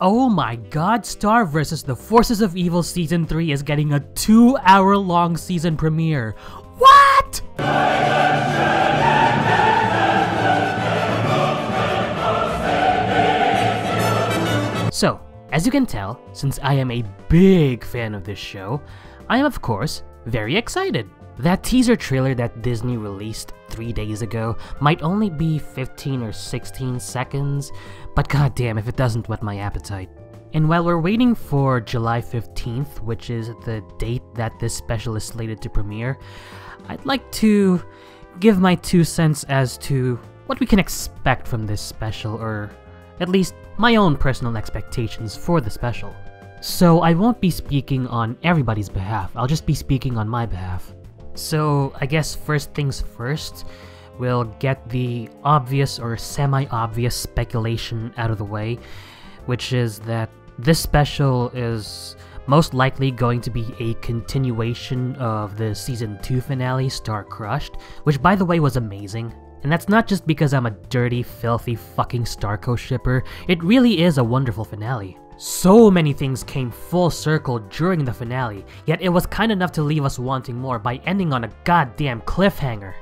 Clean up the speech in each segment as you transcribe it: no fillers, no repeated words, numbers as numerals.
Oh my god, Star vs. the Forces of Evil Season 3 is getting a 2-hour-long season premiere. What?! So, as you can tell, since I am a big fan of this show, I am of course very excited. That teaser trailer that Disney released 3 days ago might only be 15 or 16 seconds, but goddamn if it doesn't whet my appetite. And while we're waiting for July 15th, which is the date that this special is slated to premiere, I'd like to give my 2 cents as to what we can expect from this special, or at least my own personal expectations for the special. So I won't be speaking on everybody's behalf, I'll just be speaking on my behalf. So I guess first things first, we'll get the obvious or semi-obvious speculation out of the way, which is that this special is most likely going to be a continuation of the Season 2 finale, Star Crushed, which by the way was amazing. And that's not just because I'm a dirty, filthy fucking Starco shipper, it really is a wonderful finale. So many things came full circle during the finale, yet it was kind enough to leave us wanting more by ending on a goddamn cliffhanger.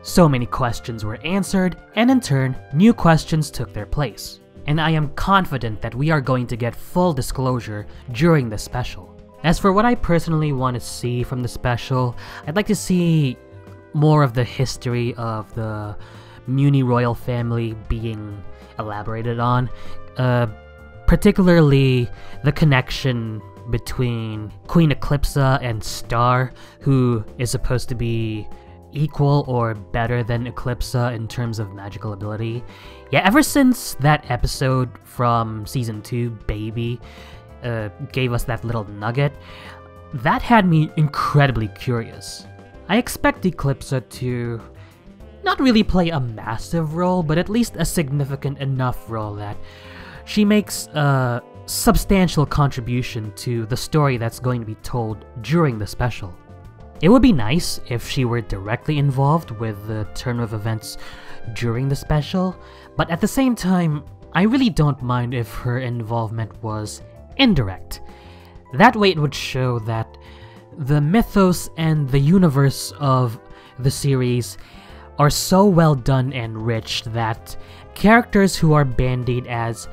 So many questions were answered, and in turn, new questions took their place. And I am confident that we are going to get full disclosure during the special. As for what I personally want to see from the special, I'd like to see more of the history of the Muni royal family being elaborated on. Particularly the connection between Queen Eclipsa and Star, who is supposed to be equal or better than Eclipsa in terms of magical ability. Yeah, ever since that episode from Season 2, Baby, gave us that little nugget, that had me incredibly curious. I expect Eclipsa to not really play a massive role, but at least a significant enough role that she makes a substantial contribution to the story that's going to be told during the special. It would be nice if she were directly involved with the turn of events during the special, but at the same time, I really don't mind if her involvement was indirect. That way it would show that the mythos and the universe of the series are so well done and rich that characters who are bandied as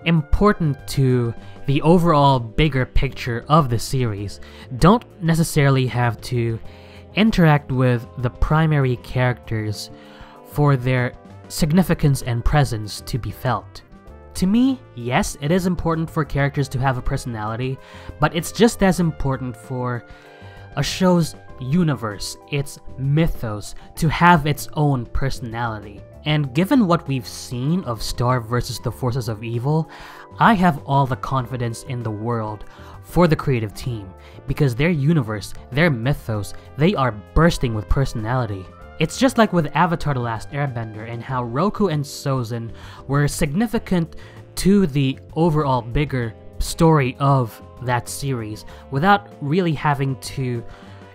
important to the overall bigger picture of the series don't necessarily have to interact with the primary characters for their significance and presence to be felt. To me, yes, it is important for characters to have a personality, but it's just as important for a show's universe, its mythos, to have its own personality. And given what we've seen of Star vs. the Forces of Evil, I have all the confidence in the world for the creative team, because their universe, their mythos, they are bursting with personality. It's just like with Avatar: The Last Airbender and how Roku and Sozin were significant to the overall bigger story of that series without really having to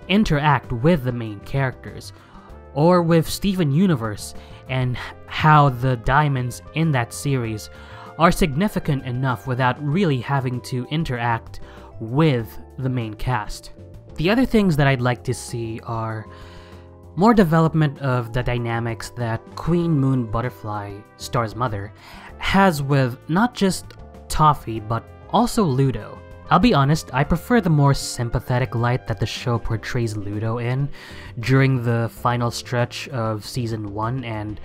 interact with the main characters. Or with Steven Universe and how the diamonds in that series are significant enough without really having to interact with the main cast. The other things that I'd like to see are more development of the dynamics that Queen Moon Butterfly, Star's mother, has with not just Toffee but also Ludo. I'll be honest, I prefer the more sympathetic light that the show portrays Ludo in during the final stretch of Season 1 and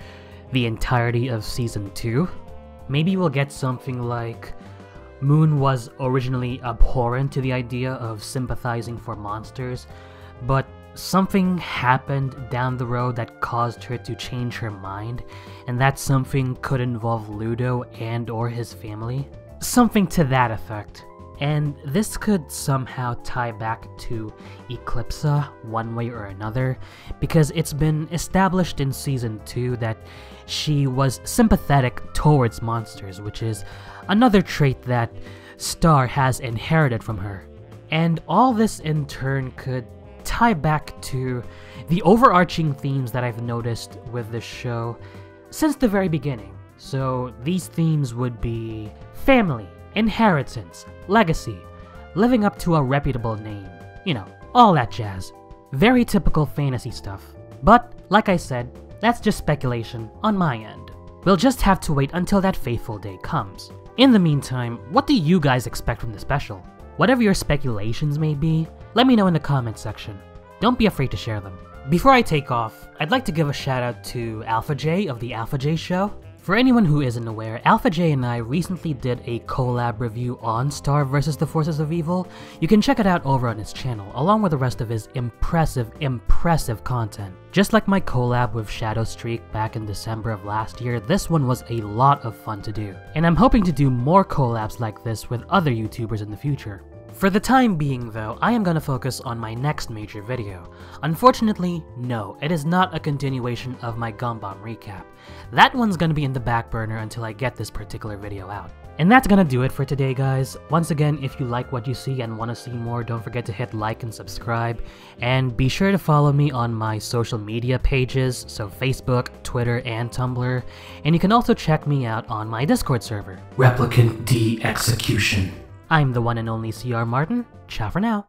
the entirety of Season 2. Maybe we'll get something like Moon was originally abhorrent to the idea of sympathizing for monsters, but something happened down the road that caused her to change her mind, and that something could involve Ludo and or his family. Something to that effect. And this could somehow tie back to Eclipsa one way or another, because it's been established in Season 2 that she was sympathetic towards monsters, which is another trait that Star has inherited from her. And all this in turn could tie back to the overarching themes that I've noticed with this show since the very beginning. So these themes would be family, inheritance, legacy, living up to a reputable name, you know, all that jazz. Very typical fantasy stuff. But, like I said, that's just speculation on my end. We'll just have to wait until that fateful day comes. In the meantime, what do you guys expect from the special? Whatever your speculations may be, let me know in the comments section. Don't be afraid to share them. Before I take off, I'd like to give a shout out to Alpha J of the Alpha J Show. For anyone who isn't aware, Alpha J and I recently did a collab review on Star vs. the Forces of Evil. You can check it out over on his channel, along with the rest of his impressive content. Just like my collab with Shadow Streak back in December of last year, this one was a lot of fun to do. And I'm hoping to do more collabs like this with other YouTubers in the future. For the time being though, I am gonna focus on my next major video. Unfortunately, no, it is not a continuation of my Gumbomb recap. That one's gonna be in the back burner until I get this particular video out. And that's gonna do it for today, guys. Once again, if you like what you see and want to see more, don't forget to hit like and subscribe. And be sure to follow me on my social media pages, so Facebook, Twitter, and Tumblr. And you can also check me out on my Discord server. Replicant D Execution. I'm the one and only CR Martin. Ciao for now.